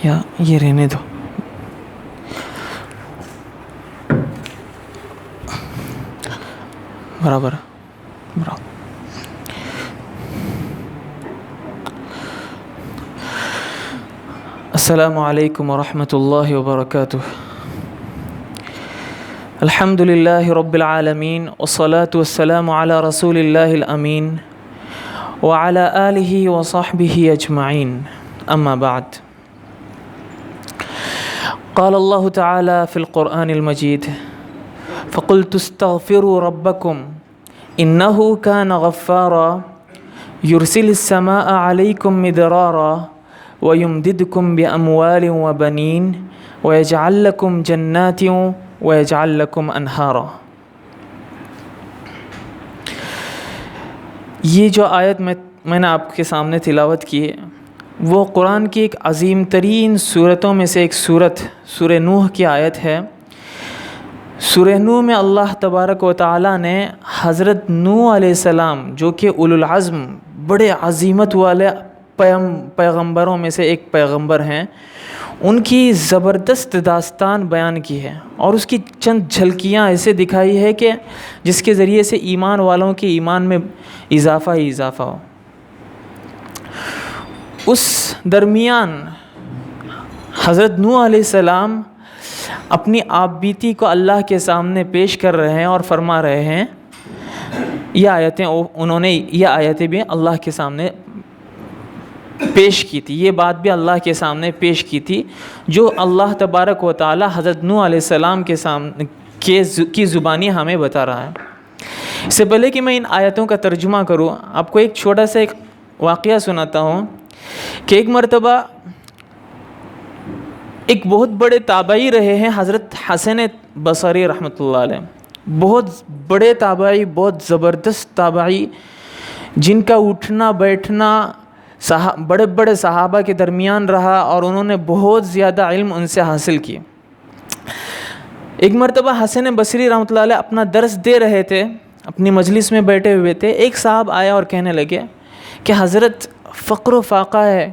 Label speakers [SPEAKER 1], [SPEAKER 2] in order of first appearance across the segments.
[SPEAKER 1] یا یہ رہنے دو. برابر. السلام علیکم ورحمۃ اللہ وبرکاتہ. الحمد للہ رب العالمین والصلاة والسلام علی رسول اللہ الامین وعلی آلہ وصحبہ اجمعین. اما بعد. قال اللہ تعالی فی القرآن المجید فقلت استغفروا ربکم انہ کان غفارا یرسل السماء علیکم مدرارا وَيُمْدِدْكُمْ بِأَمْوَالٍ وَبَنِينَ وَيَجْعَلْ لَكُمْ جَنَّاتٍ وَيَجْعَلْ لَكُمْ أَنْهَارًا. یہ جو آیت میں نے آپ کے سامنے تلاوت کی ہے وہ قرآن کی ایک عظیم ترین سورتوں میں سے ایک سورہ نوح کی آیت ہے. سورہ نوح میں اللہ تبارک و تعالیٰ نے حضرت نوح علیہ السلام جو کہ اولو العزم بڑے عظیمت والے پیغمبروں میں سے ایک پیغمبر ہیں، ان کی زبردست داستان بیان کی ہے اور اس کی چند جھلکیاں ایسے دکھائی ہے کہ جس کے ذریعے سے ایمان والوں کے ایمان میں اضافہ ہی اضافہ ہو. اس درمیان حضرت نوح علیہ السلام اپنی آپ بیتی کو اللہ کے سامنے پیش کر رہے ہیں اور فرما رہے ہیں. یہ آیتیں بھی اللہ کے سامنے پیش کی تھی، یہ بات بھی اللہ کے سامنے پیش کی تھی جو اللہ تبارک و تعالی حضرت نوح علیہ السلام کے سامنے کی زبانی ہمیں بتا رہا ہے. اس سے پہلے کہ میں ان آیتوں کا ترجمہ کروں، آپ کو ایک چھوٹا سا ایک واقعہ سناتا ہوں کہ ایک مرتبہ ایک بہت بڑے تابعی رہے ہیں حضرت حسن بصری رحمۃ اللہ علیہ. بہت بڑے تابعی، بہت زبردست تابعی، جن کا اٹھنا بیٹھنا بڑے بڑے صحابہ کے درمیان رہا اور انہوں نے بہت زیادہ علم ان سے حاصل کیا. ایک مرتبہ حسن بصری رحمۃ اللہ علیہ اپنا درس دے رہے تھے، اپنی مجلس میں بیٹھے ہوئے تھے. ایک صاحب آیا اور کہنے لگے کہ حضرت فقر و فاقہ ہے،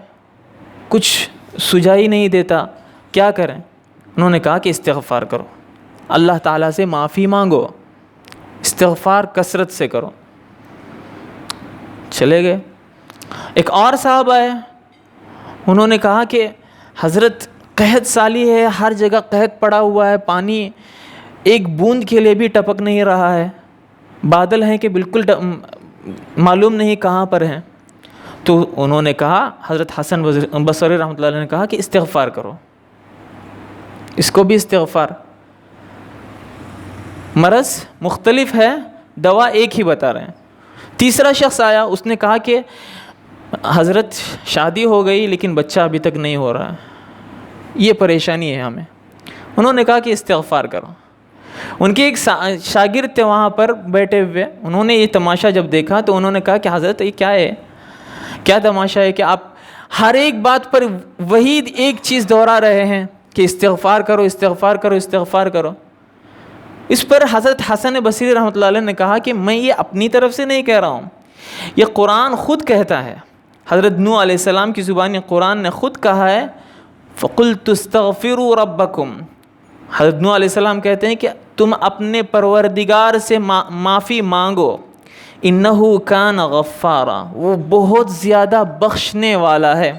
[SPEAKER 1] کچھ سجائی نہیں دیتا، کیا کریں؟ انہوں نے کہا کہ استغفار کرو، اللہ تعالیٰ سے معافی مانگو، استغفار کثرت سے کرو. چلے گئے. ایک اور صاحب آئے، انہوں نے کہا کہ حضرت قحط سالی ہے، ہر جگہ قحط پڑا ہوا ہے، پانی ایک بوند کے لیے بھی ٹپک نہیں رہا ہے، بادل ہیں کہ بالکل معلوم نہیں کہاں پر ہیں. تو انہوں نے کہا، حضرت حسن بصری رحمۃ اللہ علیہ نے کہا کہ استغفار کرو. اس کو بھی استغفار. مرض مختلف ہے، دوا ایک ہی بتا رہے ہیں. تیسرا شخص آیا، اس نے کہا کہ حضرت شادی ہو گئی لیکن بچہ ابھی تک نہیں ہو رہا ہے، یہ پریشانی ہے ہمیں. انہوں نے کہا کہ استغفار کرو. ان کے ایک شاگرد تھے وہاں پر بیٹھے ہوئے، انہوں نے یہ تماشا جب دیکھا تو انہوں نے کہا کہ حضرت یہ کیا ہے، کیا تماشا ہے کہ آپ ہر ایک بات پر وہی ایک چیز دہرا رہے ہیں کہ استغفار کرو، استغفار کرو، استغفار کرو. اس پر حضرت حسن بصری رحمۃ اللہ علیہ نے کہا کہ میں یہ اپنی طرف سے نہیں کہہ رہا ہوں، یہ قرآن خود کہتا ہے. حضرت نوح علیہ السلام کی زبان قرآن نے خود کہا ہے فَقُلْتُ اسْتَغْفِرُوا رَبَّكُمْ. حضرت نوح علیہ السلام کہتے ہیں کہ تم اپنے پروردگار سے معافی مانگو، اِنَّهُ كَانَ غَفَّارًا، وہ بہت زیادہ بخشنے والا ہے.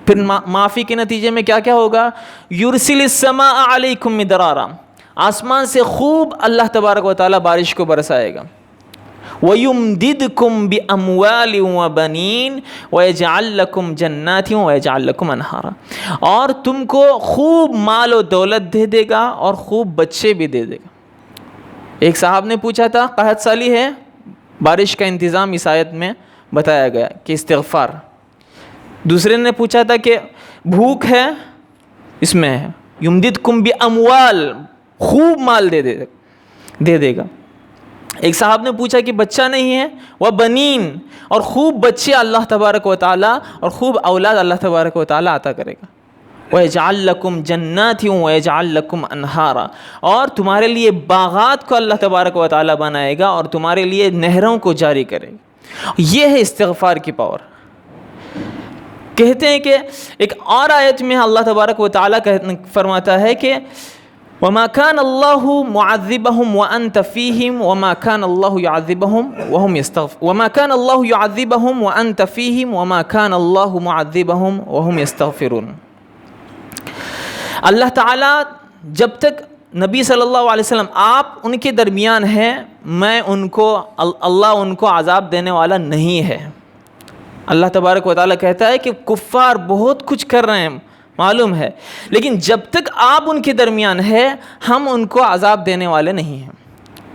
[SPEAKER 1] پھر معافی کے نتیجے میں کیا کیا ہوگا؟ یُرْسِلِ السَّمَاءَ عَلَيْكُمْ مِدْرَارًا، آسمان سے خوب اللہ تبارک و تعالیٰ بارش کو برسائے گا. وَيُمْدِدْكُمْ بِأَمْوَالٍ وَبَنِينَ وَيَجْعَلْ لَكُمْ جَنَّاتٍ وَيَجْعَلْ لَكُمْ أَنْهَارًا، اور تم کو خوب مال و دولت دے دے گا اور خوب بچے بھی دے دے گا. ایک صاحب نے پوچھا تھا قحط سالی ہے، بارش کا انتظام اس آیت میں بتایا گیا کہ استغفار. دوسرے نے پوچھا تھا کہ بھوک ہے، اس میں ہے یمددکم باموال، خوب مال دے دے گا. ایک صاحب نے پوچھا کہ بچہ نہیں ہے، وہ بنین، اور خوب بچے اللہ تبارک و تعالیٰ اور خوب اولاد اللہ تبارک و تعالیٰ عطا کرے گا. وَيَجْعَلْ لَكُمْ جَنَّاتٍ وَيَجْعَلْ لَكُمْ أَنْهَارًا، اور تمہارے لیے باغات کو اللہ تبارک و تعالیٰ بنائے گا اور تمہارے لیے نہروں کو جاری کرے گا. یہ ہے استغفار کی پاور. کہتے ہیں کہ ایک اور آیت میں اللہ تبارک و تعالیٰ فرماتا ہے کہ وَمَا كَانَ اللَّهُ مُعَذِّبَهُمْ وَأَنْتَ فِيهِمْ وَمَا كَانَ اللَّهُ يُعَذِّبَهُمْ وَهُمْ يَسْتَغْفِرُونَ وَمَا كَانَ اللَّهُ يُعَذِّبَهُمْ وَأَنْتَ فِيهِمْ وَمَا كَانَ اللَّهُ مُعَذِّبَهُمْ وَهُمْ يَسْتَغْفِرُونَ. اللہ تعالیٰ جب تک نبی صلی اللہ علیہ وسلم آپ ان کے درمیان ہیں، اللہ ان کو عذاب دینے والا نہیں ہے. اللہ تبارک و تعالیٰ کہتا ہے کہ کفار بہت کچھ کر رہے ہیں معلوم ہے، لیکن جب تک آپ ان کے درمیان ہے ہم ان کو عذاب دینے والے نہیں ہیں.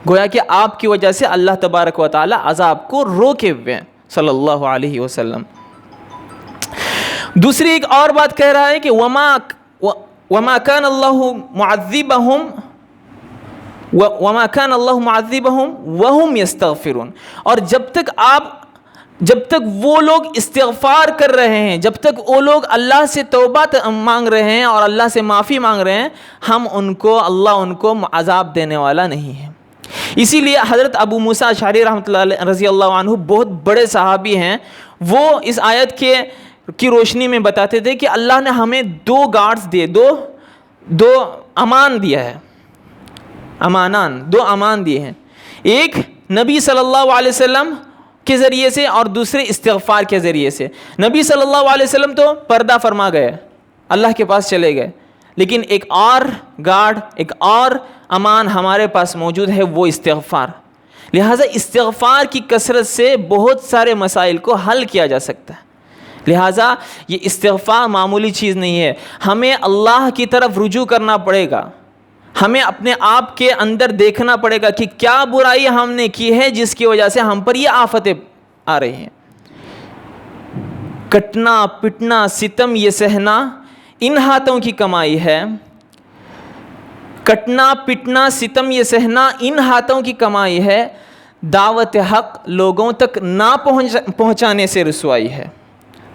[SPEAKER 1] گویا کہ آپ کی وجہ سے اللہ تبارک و تعالیٰ عذاب کو روکے ہوئے ہیں صلی اللہ علیہ وسلم. دوسری ایک اور بات کہہ رہا ہے کہ وما كان الله معذبهم وهم يستغفرون. اور جب تک وہ لوگ استغفار کر رہے ہیں، جب تک وہ لوگ اللہ سے توبہ مانگ رہے ہیں اور اللہ سے معافی مانگ رہے ہیں، اللہ ان کو عذاب دینے والا نہیں ہے. اسی لیے حضرت ابو موسیٰ اشعری رحمۃ اللہ رضی اللہ عنہ بہت بڑے صحابی ہیں، وہ اس آیت کی روشنی میں بتاتے تھے کہ اللہ نے ہمیں دو گارڈز دیے، دو امان دیا ہے، دو امان دیے ہیں. ایک نبی صلی اللہ علیہ وسلم کے ذریعے سے اور دوسرے استغفار کے ذریعے سے. نبی صلی اللہ علیہ وسلم تو پردہ فرما گئے، اللہ کے پاس چلے گئے، لیکن ایک اور گارڈ، ایک اور امان ہمارے پاس موجود ہے، وہ استغفار. لہٰذا استغفار کی کثرت سے بہت سارے مسائل کو حل کیا جا سکتا ہے. لہٰذا یہ استغفار معمولی چیز نہیں ہے، ہمیں اللہ کی طرف رجوع کرنا پڑے گا. ہمیں اپنے آپ کے اندر دیکھنا پڑے گا کہ کیا برائی ہم نے کی ہے جس کی وجہ سے ہم پر یہ آفتیں آ رہی ہیں. کٹنا پٹنا ستم یہ سہنا ان ہاتھوں کی کمائی ہے. کٹنا پٹنا ستم یہ سہنا ان ہاتھوں کی کمائی ہے. دعوت حق لوگوں تک نہ پہنچانے سے رسوائی ہے.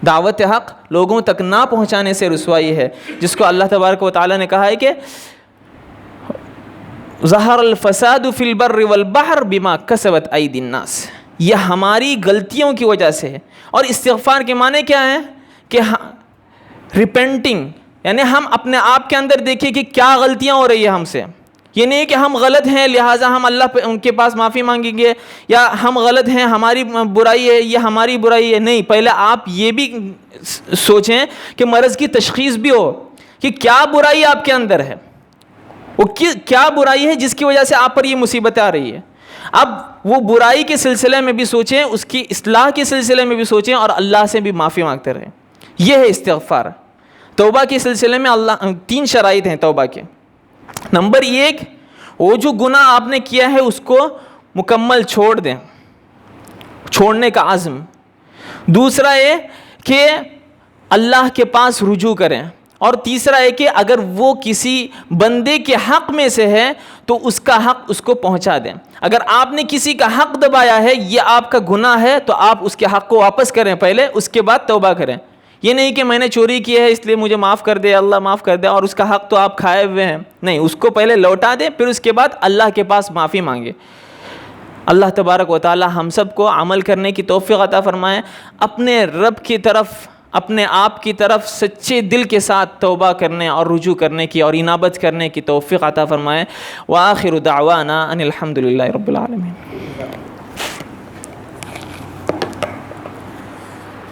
[SPEAKER 1] دعوت حق لوگوں تک نہ پہنچانے سے رسوائی ہے، جس کو اللہ تبارک و تعالیٰ نے کہا ہے کہ ظہر الفساد فی البر والبحر بما کسبت ایدی الناس. یہ ہماری غلطیوں کی وجہ سے ہے. اور استغفار کے معنی کیا ہے کہ ریپینٹنگ، یعنی ہم اپنے آپ کے اندر دیکھیں کہ کیا غلطیاں ہو رہی ہیں ہم سے. یہ نہیں کہ ہم غلط ہیں لہٰذا ہم اللہ ان کے پاس معافی مانگیں گے، یا ہم غلط ہیں ہماری برائی ہے، یہ ہماری برائی ہے. نہیں، پہلے آپ یہ بھی سوچیں کہ مرض کی تشخیص بھی ہو کہ کیا برائی آپ کے اندر ہے، وہ کیا برائی ہے جس کی وجہ سے آپ پر یہ مصیبتیں آ رہی ہے. اب وہ برائی کے سلسلے میں بھی سوچیں، اس کی اصلاح کے سلسلے میں بھی سوچیں، اور اللہ سے بھی معافی مانگتے رہیں. یہ ہے استغفار. توبہ کے سلسلے میں 3 شرائط ہیں توبہ کے. نمبر 1، وہ جو گناہ آپ نے کیا ہے اس کو مکمل چھوڑ دیں، چھوڑنے کا عزم. دوسرا یہ کہ اللہ کے پاس رجوع کریں. اور تیسرا ہے کہ اگر وہ کسی بندے کے حق میں سے ہے تو اس کا حق اس کو پہنچا دیں. اگر آپ نے کسی کا حق دبایا ہے، یہ آپ کا گناہ ہے، تو آپ اس کے حق کو واپس کریں پہلے، اس کے بعد توبہ کریں. یہ نہیں کہ میں نے چوری کی ہے اس لیے مجھے معاف کر دے، اللہ معاف کر دے، اور اس کا حق تو آپ کھائے ہوئے ہیں. نہیں، اس کو پہلے لوٹا دیں، پھر اس کے بعد اللہ کے پاس معافی مانگے. اللہ تبارک و تعالی ہم سب کو عمل کرنے کی توفیق عطا فرمائے. اپنے رب کی طرف، اپنے آپ کی طرف سچے دل کے ساتھ توبہ کرنے اور رجوع کرنے کی اور انابت کرنے کی توفیق عطا فرمائے. وآخر دعوانا ان الحمد للہ رب العالمین.